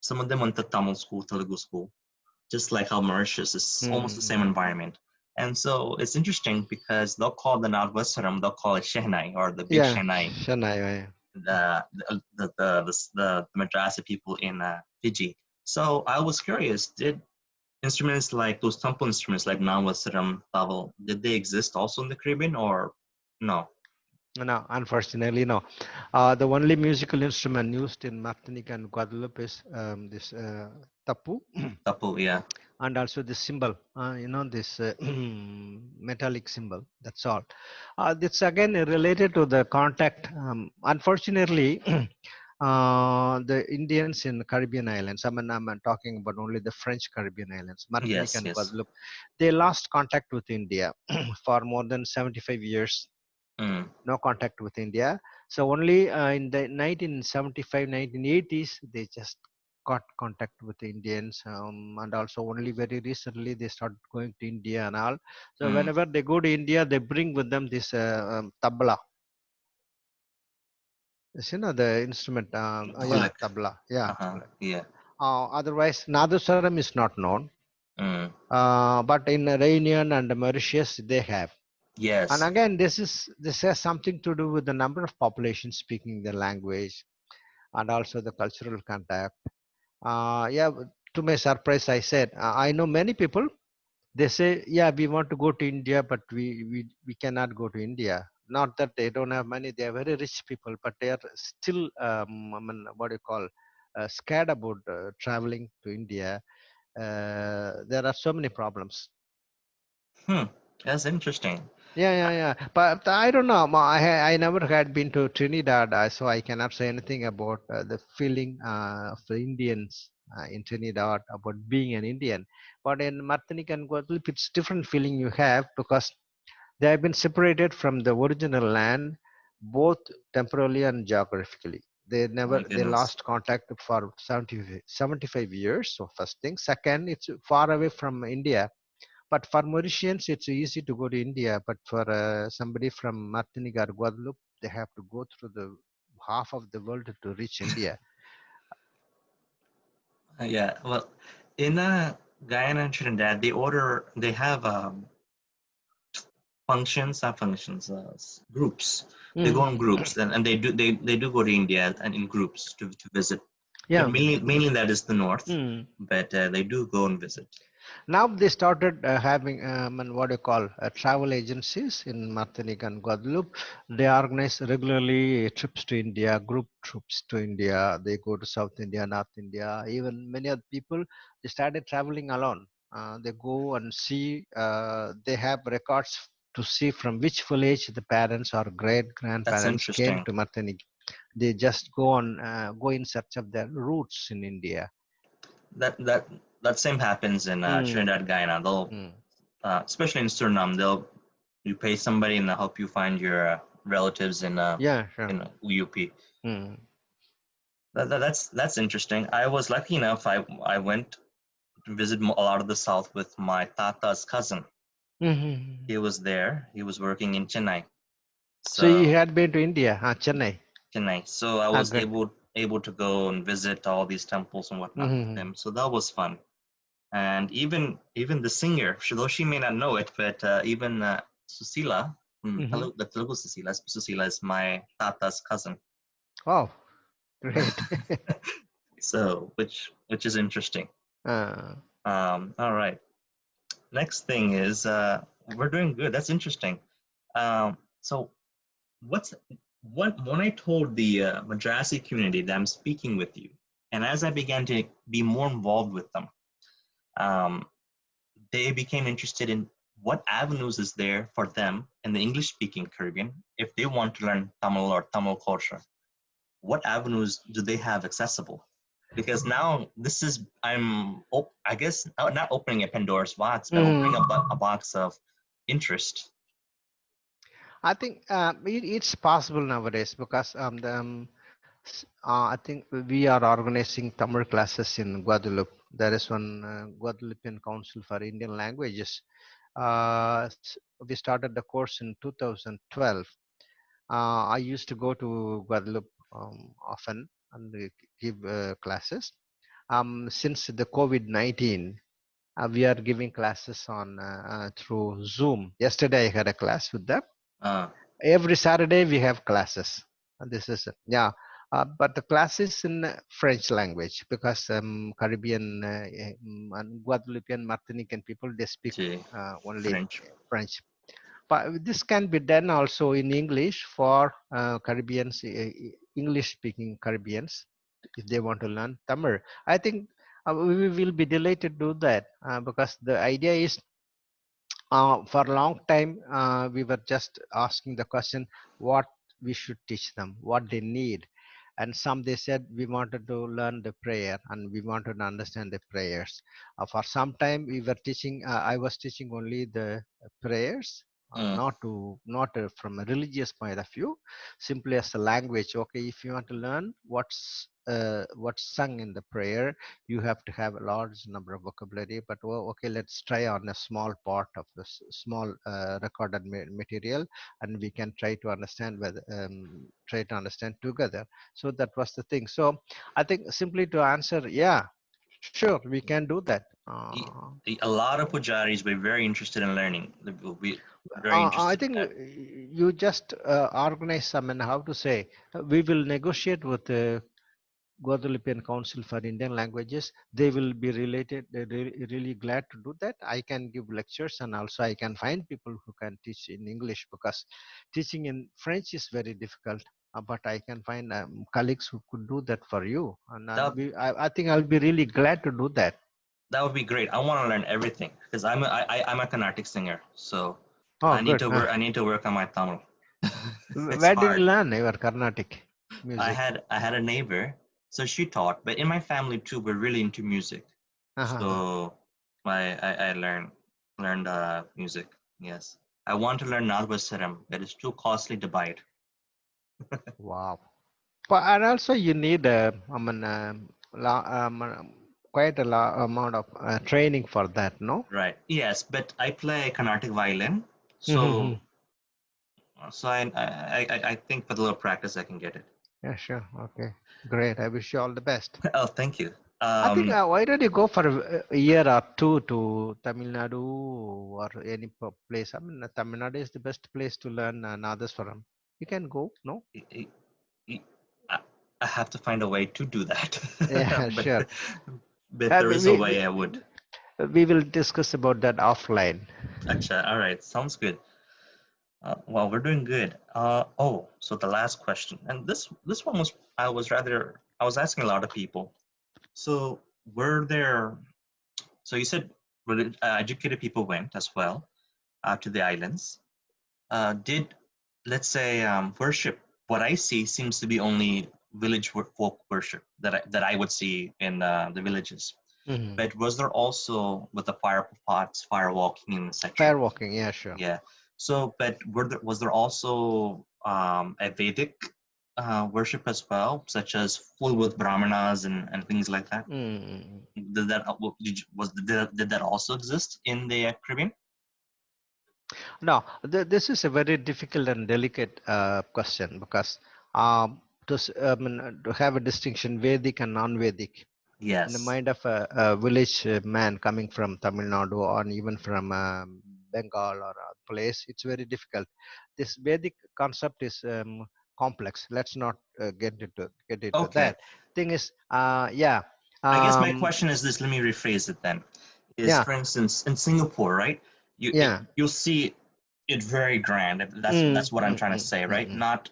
some of them went to Tamil school, Telugu school, just like how Mauritius is almost the Mm-mm. same environment. And so it's interesting because they'll call the Nadhaswaram, they'll call it Shehnai or the big Yeah, Shehnai, Shanai. Yeah. the madrasa people in Fiji. So I was curious, did instruments like those temple instruments like Nadhaswaram, Tavil, did they exist also in the Caribbean or no? No, unfortunately, no. The only musical instrument used in Martinique and Guadeloupe is this tapu, Tapu, yeah. and also the symbol, this metallic symbol. That's all. It's again related to the contact. Unfortunately, the Indians in Caribbean islands, I'm talking about only the French Caribbean islands, Martinique Yes, and yes. Guadeloupe, they lost contact with India for more than 75 years. Mm, No contact with India. So only in the 1975, 1980s, they just got contact with the Indians, and also only very recently they started going to India and all. So mm. whenever they go to India, they bring with them this tabla. Yes, the instrument. Yeah, Dhulak. tabla. Yeah, Uh-huh. tabla. Yeah. Otherwise, Nadhaswaram is not known. Mm. But in Reunion and Mauritius, they have. And Yes. again, this has something to do with the number of population speaking the language and also the cultural contact. Yeah, to my surprise, I said I know many people. They say, yeah, we want to go to India, but we cannot go to India. Not that they don't have money; they are very rich people, but they are still, I mean, what do you call, scared about traveling to India. There are so many problems. Hmm. That's interesting. Yeah. But I don't know. I never had been to Trinidad, so I cannot say anything about the feeling of the Indians in Trinidad about being an Indian. But in Martinique and Guadeloupe, it's different feeling you have because they have been separated from the original land, both temporarily and geographically. My They goodness. lost contact for 75 years. So first thing. Second, it's far away from India, but for Mauritians, it's easy to go to India. But for somebody from Martinique or Guadeloupe, they have to go through the half of the world to reach India. Yeah. Well, in Guyana and Trinidad, they have functions, not functions, groups. They go in Mhm. groups, and they do go to India and in groups to visit. But Yeah. mainly that is the north. Mm. But they do go and visit. Now they started having and what do you call travel agencies in Martinique and Guadeloupe. They organize regularly trips to India, group trips to India. They go to South India, North India. Even many other people they started traveling alone. They go and see. They have records to see from which village the parents or great That's grandparents came interesting. to Martinique. They just go in search of their roots in India. That that that same happens in Mm, Trinidad, Guyana. They'll mm. especially in Suriname, they'll you pay somebody and they'll help you find your relatives Yeah, sure. in UP. Mm. That's interesting. I was lucky enough. I went to visit a lot of the South with my tata's cousin. Mhm. He was there. He was working in Chennai. So you So had been to India, Chennai. Chennai. So I was Good. able to go and visit all these temples and whatnot with Mhm. him. So that was fun. And even the singer, though she may not know it, but even Susila, Mhm. The Telugu Susila is my tata's cousin. Wow, great. So which is interesting. uh, All right. Next thing is we're doing good. That's interesting. So what's when I told the Madrasi community that I'm speaking with you, and as I began to be more involved with them, um, they became interested in what avenues is there for them in the English-speaking Caribbean if they want to learn Tamil or Tamil culture. What avenues do they have accessible? Because now this is I guess not opening a Pandora's box, but opening mhm. a box of interest. I think it's possible nowadays because I think we are organizing Tamil classes in Guadeloupe. There is one Guadeloupean Council for Indian Languages. We started the course in 2012. I used to go to Guadeloupe often and give classes. Since the COVID-19, we are giving classes on through Zoom. Yesterday, I had a class with them. Uh, Every Saturday, we have classes. And this is yeah. But the class is in French language because Caribbean and Guadeloupean Martinican people they speak to only French. French. But this can be done also in English for Caribbeans, English-speaking Caribbeans, if they want to learn Tamil. I think we will be delighted to do that because the idea is for a long time we were just asking the question what we should teach them, what they need. And some they said we wanted to learn the prayer and we wanted to understand the prayers. For some time we were teaching, I was teaching only the prayers, Mm. not from a religious point of view, simply as a language. Okay, if you want to learn what's sung in the prayer, you have to have a large number of vocabulary. But okay, let's try on a small part of this small recorded material, and we can try to understand whether try to understand together. So that was the thing. So I think simply to answer, yeah, sure, we can do that. A lot of pujaris were very interested in learning. They will be very I interested in think that. you just organize some, and how to say, we will negotiate with the Guadeloupean Council for Indian Languages. They will be related. They're really glad to do that. I can give lectures, and also I can find people who can teach in English because teaching in French is very difficult. But I can find colleagues who could do that for you, and That I think I'll be really glad to do that. that would be great. I want to learn everything because I'm a Carnatic singer, so Oh, good. I need to work on my Tamil. It's Where did you hard. learn your Carnatic music? I had a neighbor, so she taught, but in my family too, we're really into music. So I learned music. Yes, I want to learn Nadhaswaram, but it's too costly to buy it. Wow. But and also you need quite a lot amount of training for that, no? Right. Yes, but I play Carnatic violin, so I think with a little practice I can get it. Yeah, sure. Okay, great. I wish you all the best. Oh, thank you. I think why don't you go for a year or two to Tamil Nadu or any place? I mean, Tamil Nadu is the best place to learn Nadaswaram. You can go, no? I, I, I I have to find a way to do that, Yeah, but sure. there We, is a we, way we I would. we will discuss about that offline. Acha, all right, sounds good. Well, we're doing good. Oh, so the last question, and this one was I was asking a lot of people. So were there? So you said educated people went as well to the islands. Did let's say worship? What I see seems to be only village folk worship that I would see in the villages. Mhm. But was there also with the fire pots, fire walking, and etc.? Firewalking, yeah, sure. Yeah. So, but was there also a Vedic worship as well, such as full with brahmanas and things like that? Mm. Did that did that also exist in the Caribbean? Now, this is a very difficult and delicate question because to have a distinction Vedic and non-Vedic in the Yes. mind of a village man coming from Tamil Nadu or even from Bengal or a place, it's very difficult. This Vedic concept is complex. Let's not get into Okay. that. Thing is, yeah, I guess my um, question is this. Let me rephrase it then. Is yeah, for instance in Singapore, right? yeah. You'll see it very grand. Mm, That's what I'm mm, trying to mm, say, mm, right? mm. Not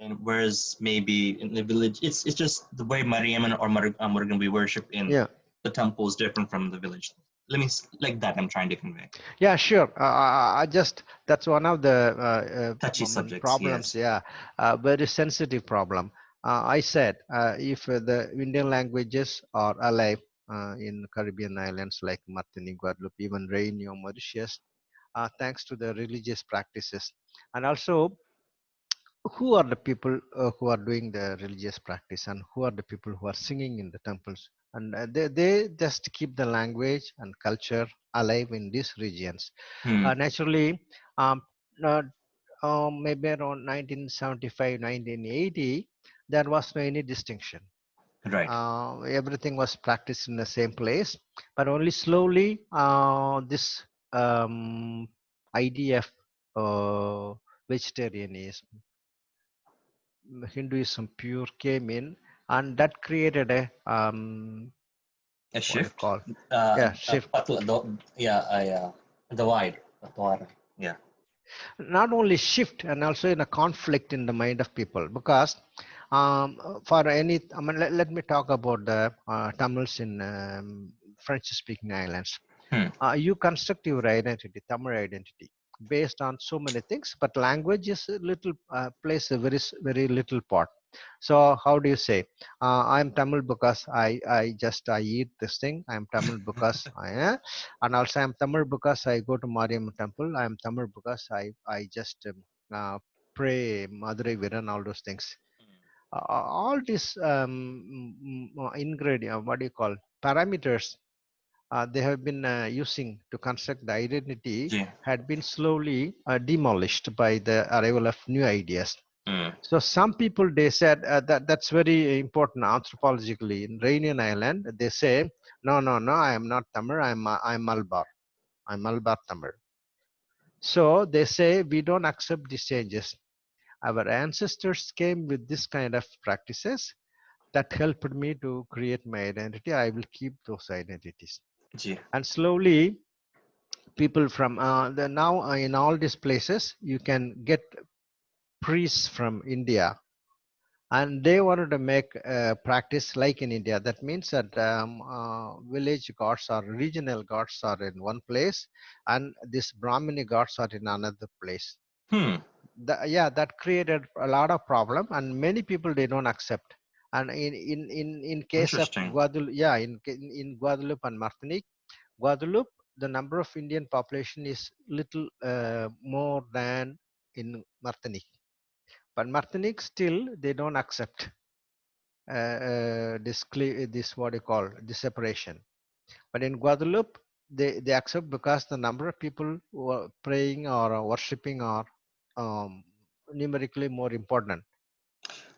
and whereas maybe in the village, it's just the way Mariam or Murugan we worship in Yeah. the temple is different from the village. Let me like that. I'm trying to convey Yeah, sure. I just that's one of the touchy subjects. problems. Yes. Yeah, very sensitive problem. I said if the Indian languages are alive in Caribbean islands like Martinique, Guadeloupe, even Réunion, Mauritius, thanks to the religious practices, and also who are the people who are doing the religious practice and who are the people who are singing in the temples, and they just keep the language and culture alive in these regions. Hmm. Naturally, um, uh, maybe around 1975, 1980, there was no any distinction. Right. Everything was practiced in the same place, but only slowly this idea of vegetarianism, Hinduism pure came in, and that created a A what do you shift. call, yeah, shift. Yeah. The wide. Yeah. not only shift and also in a conflict in the mind of people, because for any, I mean, let me talk about the Tamils in French speaking islands. Hmm. You construct your identity, Tamil identity, based on so many things, but language is a little plays a very little part. So how do you say? I'm Tamil because I eat this thing. I'm Tamil because and also I'm Tamil because I go to Mariam temple. I'm Tamil because I just pray Madurai Viran, all those things. All these ingredient, what do you call, parameters they have been using to construct the identity Yeah. had been slowly demolished by the arrival of new ideas. Hmm. So some people they said that that's very important anthropologically. In Reunion Island, they say, no, I am not Tamil. I'm Malabar. I'm Malabar Tamil. So they say we don't accept these changes. Our ancestors came with this kind of practices that helped me to create my identity. I will keep those identities. Yeah. And slowly people from the now in all these places you can get priests from India, and they wanted to make practice like in India. That means that village gods or regional gods are in one place and these Brahmini gods are in another place. Hmm. Yeah, that created a lot of problem and many people they don't accept. And in case of Interesting. Guadeloupe, yeah, in Guadeloupe and Martinique, Guadeloupe, the number of Indian population is little more than in Martinique. But Martinique still they don't accept this what you call this separation. But in Guadeloupe, they accept because the number of people who are praying or worshipping are um, numerically more important.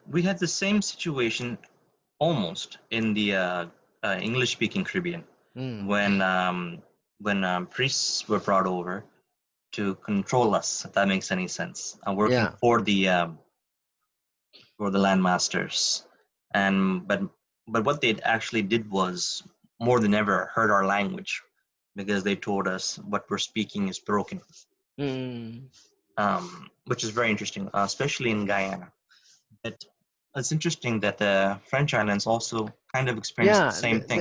We had the same situation almost in the English-speaking Caribbean Mm. when priests were brought over to control us, if that makes any sense, working Yeah. for the landmasters. And but what they actually did was more than ever hurt our language because they told us what we're speaking is broken, Mm. which is very interesting, especially in Guyana. But it's interesting that the French islands also kind of experienced the Yeah, same thing.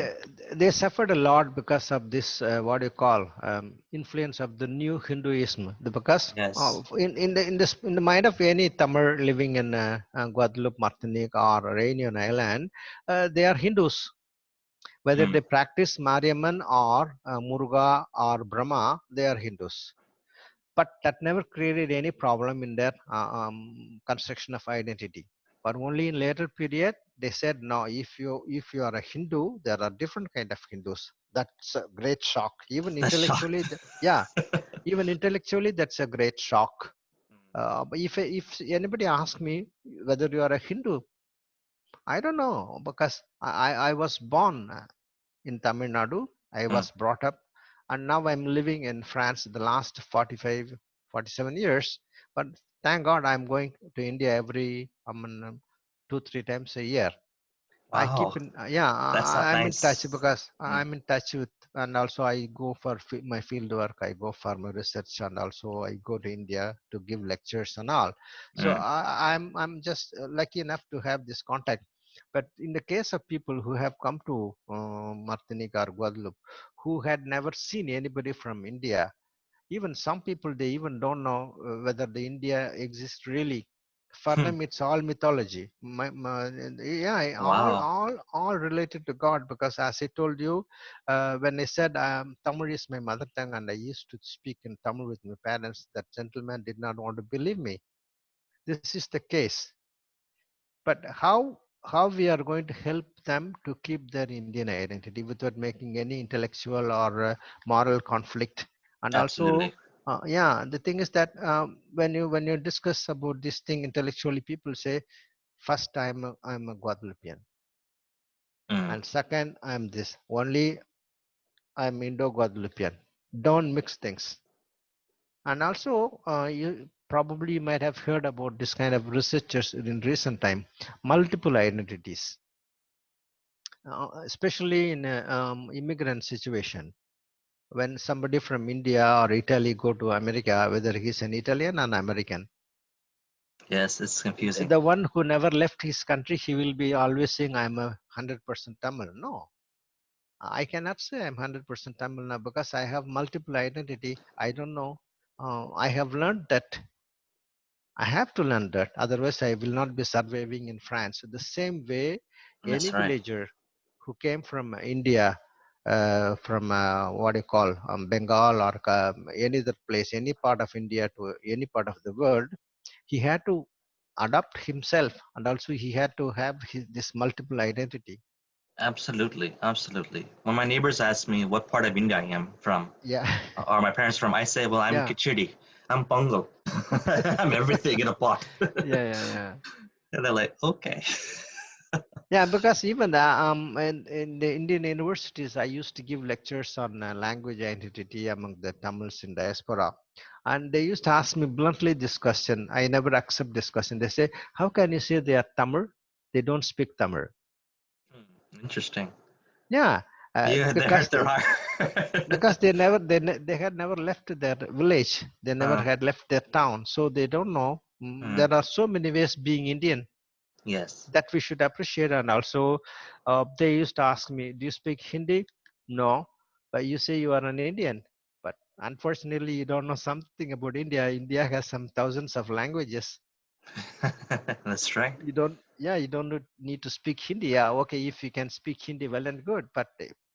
they suffered a lot because of this, what do you call, influence of the new Hinduism. Because Yes. in the mind of any Tamil living in Guadeloupe, Martinique, or Reunion Island, they are Hindus. Whether Mm. they practice Mariamman or Muruga or Brahma, they are Hindus. But that never created any problem in their construction of identity. But only in later period they said no, if you are a Hindu, there are different kind of Hindus. That's a great shock, even That's shock. intellectually. Yeah, even intellectually that's a great shock. But if anybody asks me whether you are a Hindu, I don't know, because I was born in Tamil Nadu. I Mm. was brought up, and now I'm living in France the last 45, 47 years. But thank God I'm going to India every 2, 3 times a year. I keep Wow, in, yeah, that's not I'm in touch nice. because Mm. I'm in touch with, and also I go for my field work, I go for my research, and also I go to India to give lectures and all. So Mm. I'm just lucky enough to have this contact. But in the case of people who have come to Martinique or Guadeloupe, who had never seen anybody from India, even some people they even don't know whether the India exists really. For Hmm. them it's all mythology. Yeah, Wow. all related to God, because as I told you, when I said Tamil is my mother tongue and I used to speak in Tamil with my parents, that gentleman did not want to believe me. This is the case. But how we are going to help them to keep their Indian identity without making any intellectual or moral conflict? And also, Absolutely. yeah, the thing is that when you discuss about this thing intellectually, people say, first I'm a Guadeloupean, Mm. and second I'm this. Only I'm Indo-Guadeloupean. Don't mix things. And also, you probably might have heard about this kind of researchers in recent time, multiple identities, especially in a immigrant situation. when somebody from India or Italy go to America, whether he's an Italian or an American, Yes, it's confusing. the one who never left his country, he will be always saying, I'm a 100% Tamil. No, I cannot say I'm 100% Tamil now because I have multiple identity. I don't know. I have learned that I have to learn that. Otherwise, I will not be surviving in France. The same way, any That's right. villager who came from India, from what do you call Bengal or any other place, any part of India to any part of the world, he had to adapt himself, and also he had to have this multiple identity. Absolutely, absolutely. When my neighbors ask me what part of India I am from, Yeah, or my parents from, I say, well, I'm yeah, Kichidi. I'm Pongal. I'm everything in a pot. yeah, yeah, yeah. And they're like, okay. Yeah, because even in the Indian universities, I used to give lectures on language identity among the Tamils in diaspora. And they used to ask me bluntly this question. I never accept this question. They say, how can you say they are Tamil? They don't speak Tamil. Interesting. Yeah, You they because hurt their heart. they had never left their village. They never uh, had left their town. So they don't know. mm, There are so many ways being Indian yes. that we should appreciate. And also, they used to ask me, do you speak Hindi? No, but you say you are an Indian. But unfortunately, you don't know something about India. India has some thousands of languages. That's right. You don't need to speak Hindi. Yeah, okay, if you can speak Hindi, well and good. But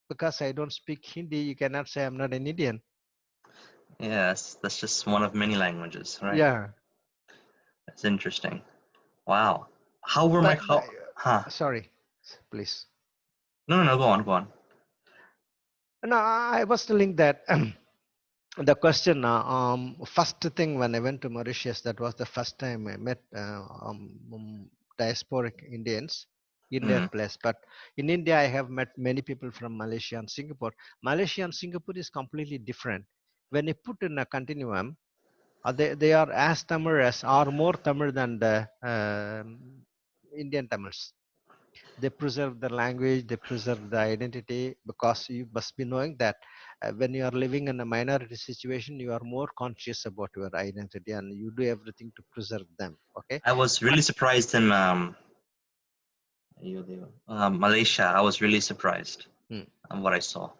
because I don't speak Hindi, you cannot say I'm not an Indian. Yes, that's just one of many languages, right? Yeah, That's interesting. Wow. How were my but how? Huh? sorry, please. No, no, no. Go on, go on. No, I was telling that the question, first thing when I went to Mauritius, that was the first time I met diasporic Indians in their Mm, place. But in India, I have met many people from Malaysia and Singapore. Malaysia and Singapore is completely different. When you put in a continuum, they are as Tamil as or more Tamil than the Indian Tamils. They preserve the language, they preserve the identity, because you must be knowing that when you are living in a minority situation, you are more conscious about your identity and you do everything to preserve them. Okay, I was but really surprised in Malaysia. I was really surprised hmm. on what I saw.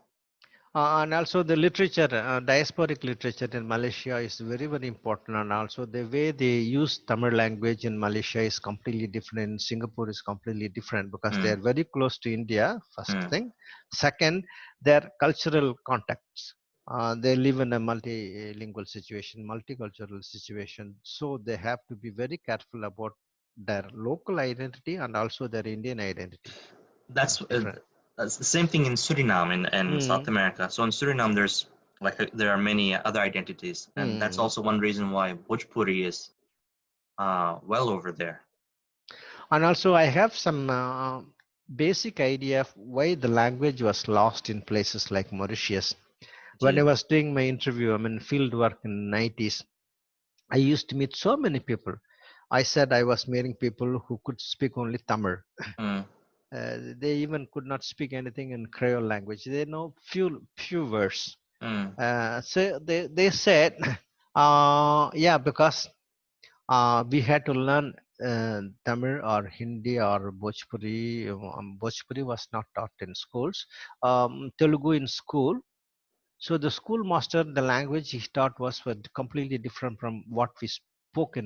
And also the literature, diasporic literature in Malaysia is very, very important. And also the way they use Tamil language in Malaysia is completely different. In Singapore is completely different because they Mm, are very close to India, first mm. thing. Second, their cultural contacts. They live in a multilingual situation, multicultural situation. So they have to be very careful about their local identity and also their Indian identity. That's Different. that's the same thing in Suriname in South Mm, America. So in Suriname, there's there are many other identities, and that's mm. also one reason why Bhojpuri is well over there. And also, I have some basic idea of why the language was lost in places like Mauritius. When I Gee. was doing my interview, I mean, field work in the 90s, I used to meet so many people. I said I was meeting people who could speak only Tamil. Mm, They even could not speak anything in Creole language. They know few words. mm. So they said, yeah, because we had to learn Tamil or Hindi or Bhojpuri. Bhojpuri was not taught in schools. Telugu in school. So the school master, the language he taught was completely different from what we spoke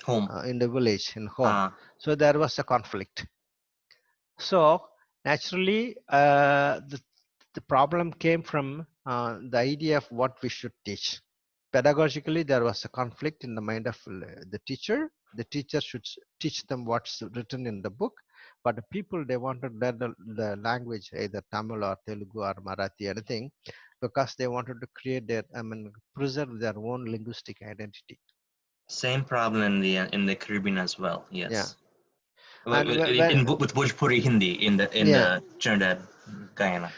Home. in the village, in home. Uh, So there was a conflict. So naturally, the problem came from the idea of what we should teach. Pedagogically, there was a conflict in the mind of the teacher. The teacher should teach them what's written in the book, but the people, they wanted to learn the language, either Tamil or Telugu or Marathi, anything, because they wanted to create their, I mean, preserve their own linguistic identity. Same problem in the Caribbean as well. Yeah, Yes. and when With Bhojpuri Hindi in yeah, the Trinidad, Guyana.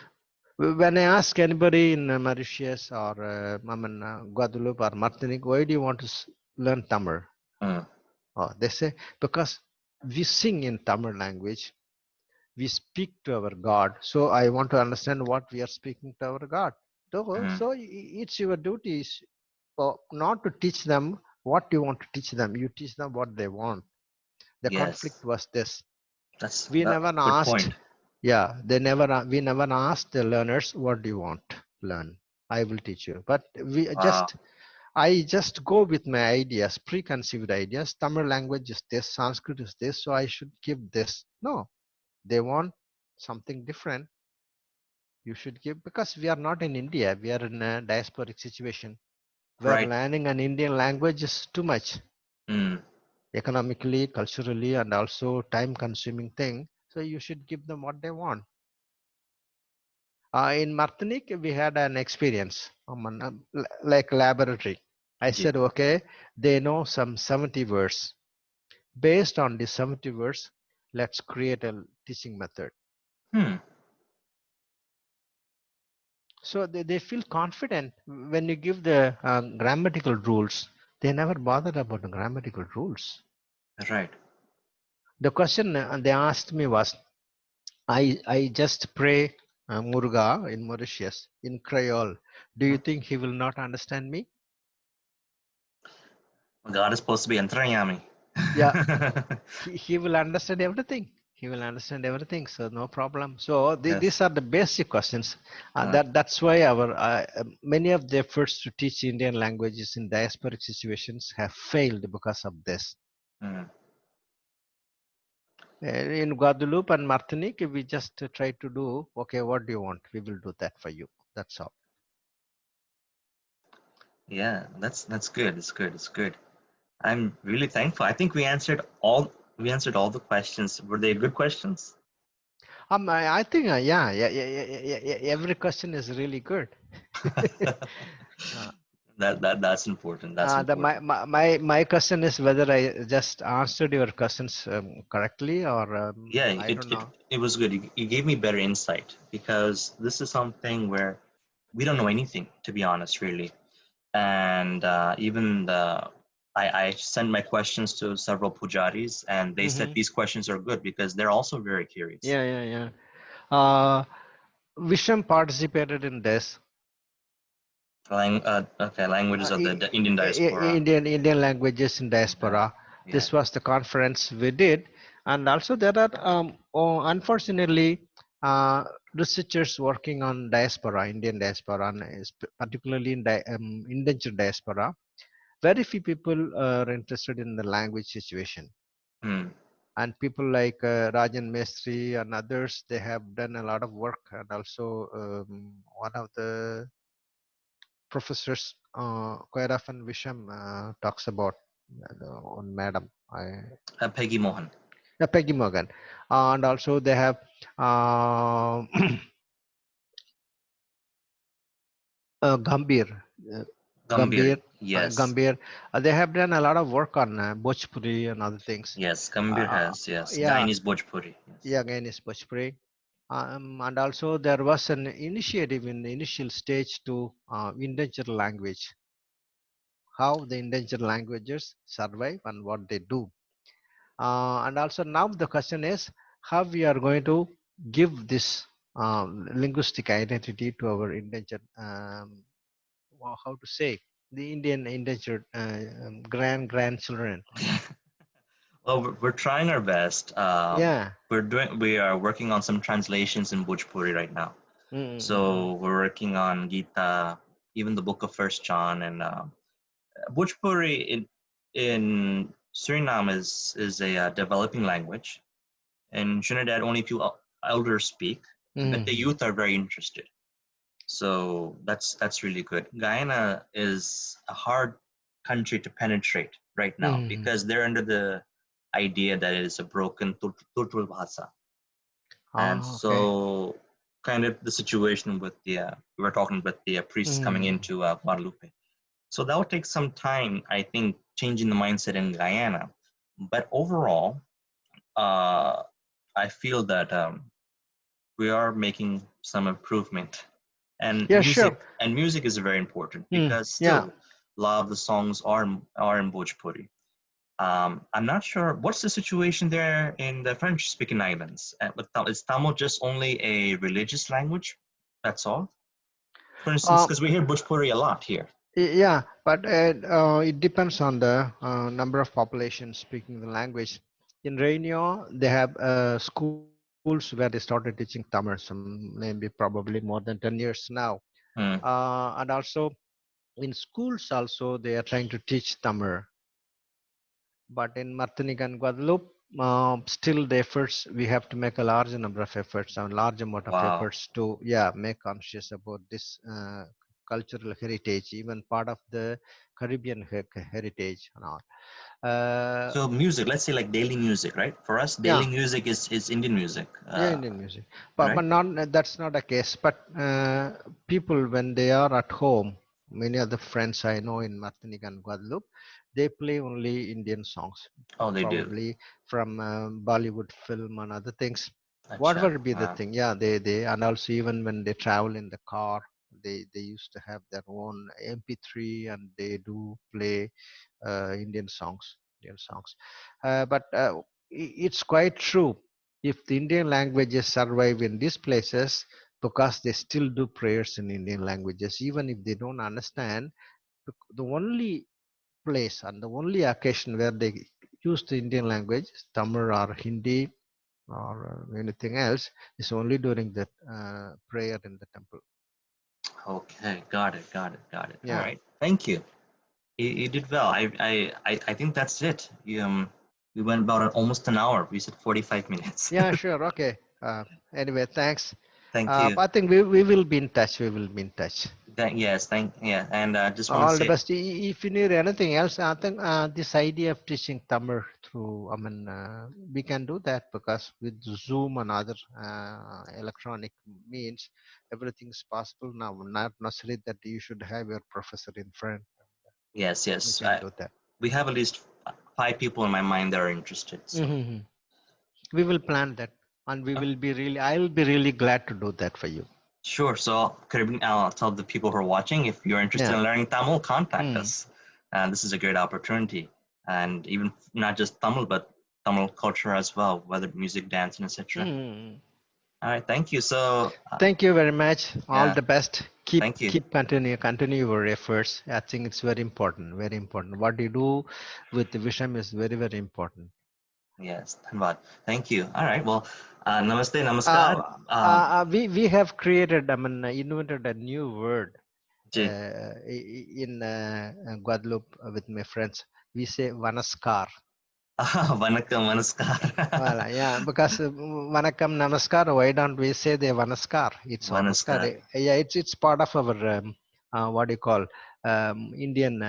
when I ask anybody in Mauritius or I mean, Guadeloupe or Martinique, why do you want to learn Tamil? Mm. Oh, they say, because we sing in Tamil language, we speak to our God. So I want to understand what we are speaking to our God. Mhm. So it's your duty not to teach them what you want to teach them. You teach them what they want. The Yes, conflict was this. that's We that never good asked, point. yeah, we never asked the learners, what do you want to learn? I will teach you. But I just go with my ideas, preconceived ideas. Tamil language is this, Sanskrit is this, so I should give this. No, they want something different. You should give, because we are not in India, we are in a diasporic situation where Right. learning an Indian language is too much Mm. economically, culturally, and also time consuming thing. So you should give them what they want. In Martinique, we had an experience, like laboratory. I Ji. said, okay, they know some 70 words. Based on the 70 words, let's create a teaching method. Hmm. So they feel confident when you give the grammatical rules. They never bothered about the grammatical rules. Right. The question they asked me was, I just pray Muruga in Mauritius in Creole. Do you Huh? think he will not understand me? God is supposed to be Antaryami. Yeah, he will understand everything. He will understand everything, so no problem. So Yes. these are the basic questions. Right. That's why our many of the efforts to teach Indian languages in diasporic situations have failed because of this. Mm. In Guadeloupe and Martinique, we just try to do, okay, what do you want? We will do that for you. That's all. Yeah, that's good. It's good. It's good. I'm really thankful. I think we answered all the questions. Were they good questions? I think, yeah, every question is really good. Uh, That's important. That's the important. my question is whether I just answered your questions correctly, or Yeah, I it don't it know. it was good. You gave me better insight because this is something where we don't know anything, to be honest, really. And even I sent my questions to several pujaris, and they said Hmm. these questions are good because they're also very curious. Yeah. Uh, Visham participated in this. Okay, languages of the Indian diaspora. Indian languages in Yeah, diaspora. yeah. This was the conference we did, and also there are unfortunately researchers working on diaspora, Indian diaspora, and particularly in indentured diaspora. Very few people are interested in the language situation, Hmm. and people like Rajan Mestri and others, they have done a lot of work, and also one of the professors, Koiraf and Visham, talks about on Madam, Peggy Mohan. Peggy Morgan, and also they have uh, Gambir, uh, Gambir. Yes. Gambir. They have done a lot of work on Bhojpuri and other things. Yes. Gambir Uh, has. Yes. yeah, Guyanese Bhojpuri. Yes. yeah, again is Bhojpuri. And also there was an initiative in the initial stage to endanger language, how the endangered languages survive and what they do. And also now the question is how we are going to give this linguistic identity to our endangered, how to say, the Indian endangered grandchildren. Well, we're trying our best. Yeah. We are working on some translations in Bhojpuri right now. Mm-mm-mm. So we're working on Gita, even the book of First John, and Bhojpuri in Suriname is a developing language. In Trinidad, only few elders speak, but the Mm. youth are very interested. So that's really good. Guyana is a hard country to penetrate right now Mm. because they're under the idea that it is a broken Turtul Bhasa. And Okay. so kind of the situation with the we were talking about the priests coming Mm. into Guadalupe. So that would take some time, I think, changing the mindset in Guyana. But overall, uh, I feel that we are making some improvement. And Yeah, music sure. and music is very important Mm. because Yeah. still a lot of the songs are in Bhojpuri. I'm not sure what's the situation there in the French-speaking islands. Is Tamil just only a religious language? That's all. For instance, Uh, because we hear Bhojpuri a lot here. yeah, but it depends on the number of population speaking the language. In Rainio, they have schools where they started teaching Tamil, some maybe probably more than 10 years now. Hmm. And also in schools also they are trying to teach Tamil. But in Martinique and Guadeloupe, still the efforts we have to make a large number of efforts and large amount of Wow. efforts to make conscious about this cultural heritage, even part of the Caribbean heritage and all. Uh, So music, let's say like daily music, right? For us, yeah, daily music is Indian music, yeah, Indian music, right? but not that's not a case. But people when they are at home, many of the friends I know in Martinique and Guadeloupe, they play only Indian songs, Oh, they do. probably from Bollywood film and other things. Acha. Whatever be the thing, yeah, they and also even when they travel in the car, they used to have their own MP3 and they do play Indian songs. But it's quite true. If the Indian languages survive in these places, because they still do prayers in Indian languages, even if they don't understand, the only place and the only occasion where they use the Indian language, Tamil or Hindi or anything else, is only during the prayer in the temple. Okay, got it, got it, got it. All Yeah. right, thank you. You did well. I think that's it. We went about almost an hour. We said 45 minutes. Yeah, sure. Okay. Anyway, thanks. Thank you. I think we will be in touch. We will be in touch. Yes, yeah. And just want to All the say, best. If you need anything else, I think this idea of teaching Tamil through, we can do that because with Zoom and other electronic means, everything is possible now. Not necessary that you should have your professor in front. yes, We yes. can do that. We have at least five people in my mind that are interested. So, Hmm. We will plan that, and we uh, will be really. I will be really glad to do that for you. sure. So, Caribbean, I'll tell the people who are watching, if you're interested Yeah. in learning Tamil, contact Mm. us. And this is a great opportunity. And even not just Tamil, but Tamil culture as well, whether music, dance, and etc. Mm. All right, thank you. So, Thank you very much. All yeah, the best. Keep thank you. keep continue your efforts. I think it's very important. Very important. What you do with the Visham is very important. Yes, Dhanbad. Thank you. All right. Well, namaste, namaskar. Uh, we have created. Invented a new word Ji. in Guadeloupe with my friends. We say vanaskar. Vanakkam, namaskar. Well, yeah, because Vanakkam Namaskar, why don't we say the Vanaskar? It's Namaskar. Namaskar. Yeah, it's part of our what do you call Indian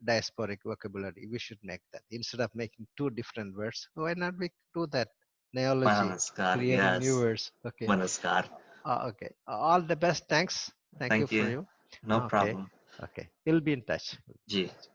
diasporic vocabulary. We should make that instead of making two different words. Why not we do that neology, Namaskar. creating new Yes. words? Okay, Namaskar. okay. All the best. Thanks. Thank you Thank for you. you. No Okay, problem. okay. We'll be in touch. We'll be in Ji. touch.